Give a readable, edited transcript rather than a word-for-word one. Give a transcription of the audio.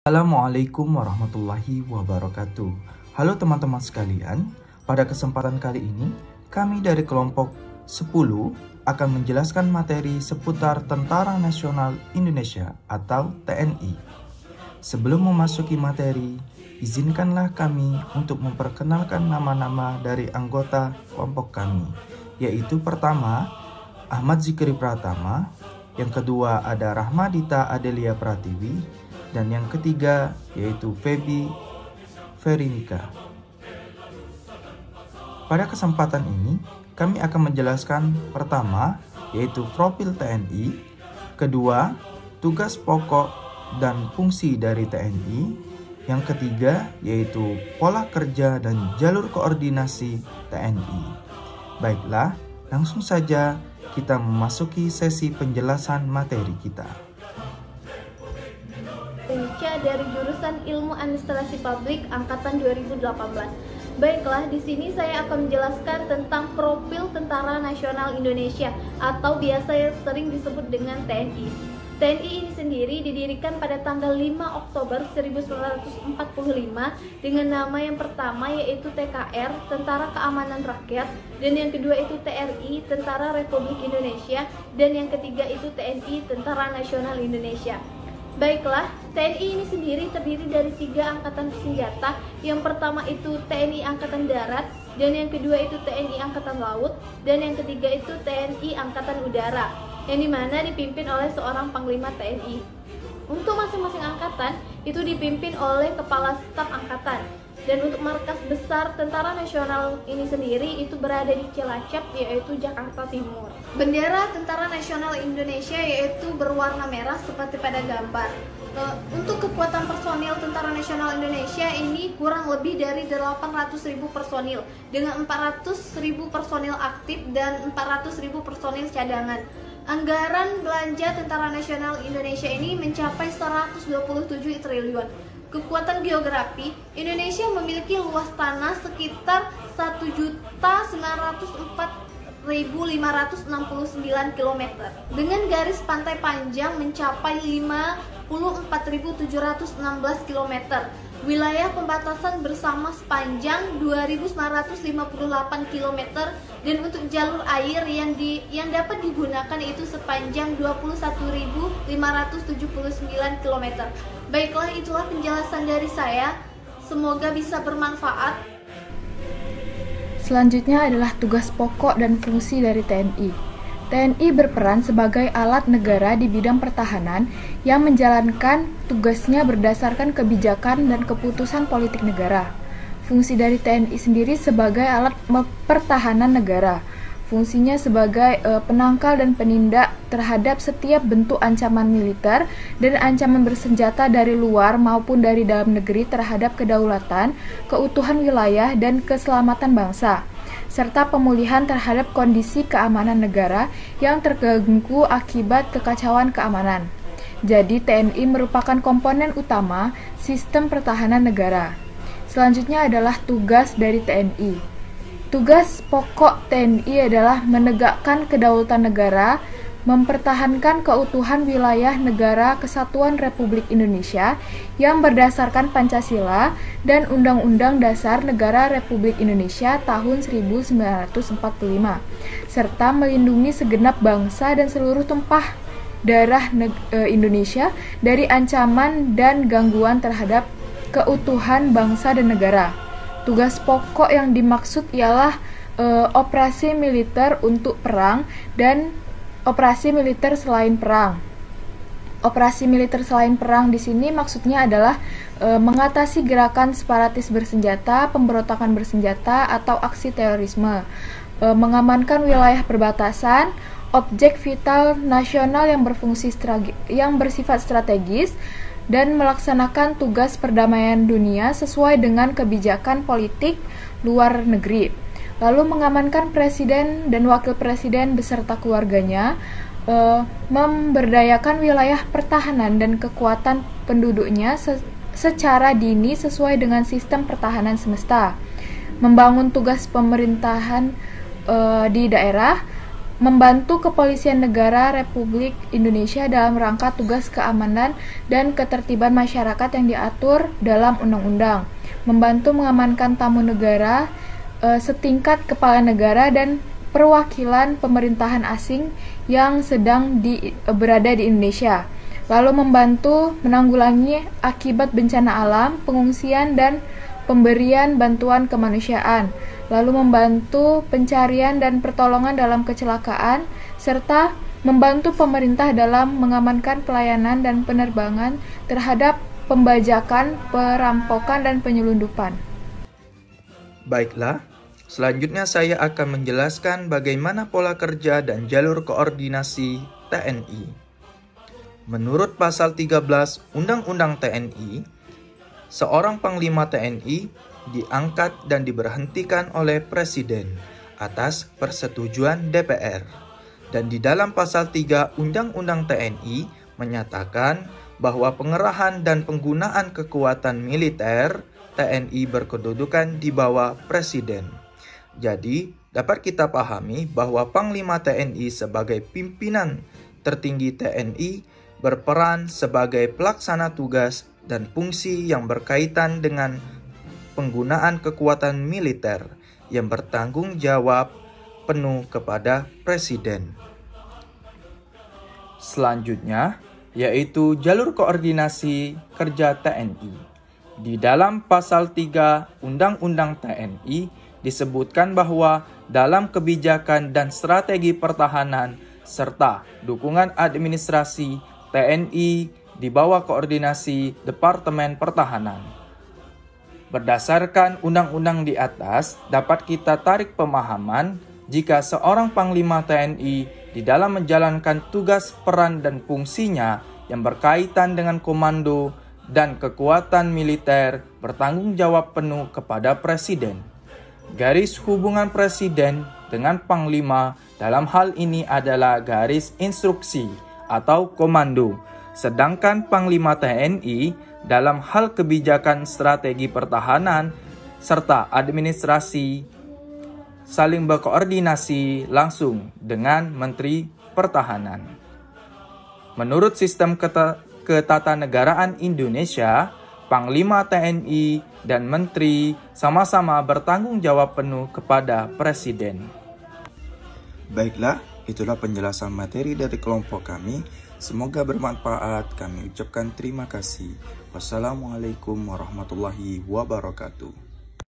Assalamualaikum warahmatullahi wabarakatuh. Halo teman-teman sekalian, pada kesempatan kali ini kami dari kelompok 10 akan menjelaskan materi seputar Tentara Nasional Indonesia atau TNI. Sebelum memasuki materi, izinkanlah kami untuk memperkenalkan nama-nama dari anggota kelompok kami, yaitu pertama Ahmad Zikri Pratama, yang kedua ada Rahmadita Adelia Pratiwi, dan yang ketiga yaitu Feby Verinika. Pada kesempatan ini kami akan menjelaskan pertama yaitu profil TNI, kedua tugas pokok dan fungsi dari TNI, yang ketiga yaitu pola kerja dan jalur koordinasi TNI. Baiklah, langsung saja kita memasuki sesi penjelasan materi kita. Indonesia dari jurusan Ilmu Administrasi Publik angkatan 2018. Baiklah, di sini saya akan menjelaskan tentang profil Tentara Nasional Indonesia atau biasa sering disebut dengan TNI. TNI ini sendiri didirikan pada tanggal 5 Oktober 1945 dengan nama yang pertama yaitu TKR, Tentara Keamanan Rakyat, dan yang kedua itu TRI, Tentara Republik Indonesia, dan yang ketiga itu TNI, Tentara Nasional Indonesia. Baiklah, TNI ini sendiri terdiri dari 3 angkatan bersenjata. Yang pertama itu TNI Angkatan Darat, dan yang kedua itu TNI Angkatan Laut, dan yang ketiga itu TNI Angkatan Udara, yang dimana dipimpin oleh seorang Panglima TNI. Untuk masing-masing angkatan itu dipimpin oleh Kepala Staf Angkatan. Dan untuk markas besar Tentara Nasional ini sendiri itu berada di Cilacap, yaitu Jakarta Timur. Bendera Tentara Nasional Indonesia yaitu berwarna merah seperti pada gambar. Untuk kekuatan personil Tentara Nasional Indonesia ini kurang lebih dari 800.000 personil dengan 400.000 personil aktif dan 400.000 personil cadangan. Anggaran belanja Tentara Nasional Indonesia ini mencapai 127 triliun. Kekuatan geografi, Indonesia memiliki luas tanah sekitar 1.904.569 km dengan garis pantai panjang mencapai 54.716 km. Wilayah pembatasan bersama sepanjang 2.958 km, dan untuk jalur air yang dapat digunakan itu sepanjang 21.579 km. Baiklah, itulah penjelasan dari saya. Semoga bisa bermanfaat. Selanjutnya adalah tugas pokok dan fungsi dari TNI. TNI berperan sebagai alat negara di bidang pertahanan yang menjalankan tugasnya berdasarkan kebijakan dan keputusan politik negara. Fungsi dari TNI sendiri sebagai alat pertahanan negara. Fungsinya sebagai penangkal dan penindak terhadap setiap bentuk ancaman militer dan ancaman bersenjata dari luar maupun dari dalam negeri terhadap kedaulatan, keutuhan wilayah, dan keselamatan bangsa, serta pemulihan terhadap kondisi keamanan negara yang terganggu akibat kekacauan keamanan. Jadi TNI merupakan komponen utama sistem pertahanan negara. Selanjutnya adalah tugas dari TNI. Tugas pokok TNI adalah menegakkan kedaulatan negara, mempertahankan keutuhan wilayah negara Kesatuan Republik Indonesia yang berdasarkan Pancasila dan Undang-Undang Dasar Negara Republik Indonesia tahun 1945, serta melindungi segenap bangsa dan seluruh tumpah darah Indonesia dari ancaman dan gangguan terhadap keutuhan bangsa dan negara. Tugas pokok yang dimaksud ialah operasi militer untuk perang dan operasi militer selain perang. Operasi militer selain perang di sini maksudnya adalah mengatasi gerakan separatis bersenjata, pemberontakan bersenjata, atau aksi terorisme, mengamankan wilayah perbatasan, objek vital nasional yang bersifat strategis, dan melaksanakan tugas perdamaian dunia sesuai dengan kebijakan politik luar negeri. Lalu mengamankan presiden dan wakil presiden beserta keluarganya, memberdayakan wilayah pertahanan dan kekuatan penduduknya secara dini sesuai dengan sistem pertahanan semesta, membangun tugas pemerintahan di daerah, membantu Kepolisian Negara Republik Indonesia dalam rangka tugas keamanan dan ketertiban masyarakat yang diatur dalam undang-undang, membantu mengamankan tamu negara, setingkat kepala negara dan perwakilan pemerintahan asing yang sedang berada di Indonesia, lalu membantu menanggulangi akibat bencana alam, pengungsian, dan pemberian bantuan kemanusiaan, lalu membantu pencarian dan pertolongan dalam kecelakaan, serta membantu pemerintah dalam mengamankan pelayanan dan penerbangan terhadap pembajakan, perampokan, dan penyelundupan. Baiklah, selanjutnya saya akan menjelaskan bagaimana pola kerja dan jalur koordinasi TNI. Menurut pasal 13 Undang-Undang TNI, seorang Panglima TNI diangkat dan diberhentikan oleh Presiden atas persetujuan DPR. Dan di dalam pasal 3 Undang-Undang TNI menyatakan bahwa pengerahan dan penggunaan kekuatan militer TNI berkedudukan di bawah Presiden. Jadi, dapat kita pahami bahwa Panglima TNI sebagai pimpinan tertinggi TNI berperan sebagai pelaksana tugas dan fungsi yang berkaitan dengan penggunaan kekuatan militer yang bertanggung jawab penuh kepada Presiden. Selanjutnya, yaitu jalur koordinasi kerja TNI. Di dalam pasal 3 Undang-Undang TNI disebutkan bahwa dalam kebijakan dan strategi pertahanan serta dukungan administrasi TNI di bawah koordinasi Departemen Pertahanan. Berdasarkan undang-undang di atas, dapat kita tarik pemahaman jika seorang Panglima TNI di dalam menjalankan tugas, peran, dan fungsinya yang berkaitan dengan komando dan kekuatan militer bertanggung jawab penuh kepada Presiden. Garis hubungan Presiden dengan Panglima dalam hal ini adalah garis instruksi atau komando. Sedangkan Panglima TNI dalam hal kebijakan strategi pertahanan serta administrasi saling berkoordinasi langsung dengan Menteri Pertahanan. Menurut sistem ketatanegaraan Indonesia, Panglima TNI dan Menteri sama-sama bertanggung jawab penuh kepada Presiden. Baiklah, itulah penjelasan materi dari kelompok kami. Semoga bermanfaat. Kami ucapkan terima kasih. Wassalamualaikum warahmatullahi wabarakatuh.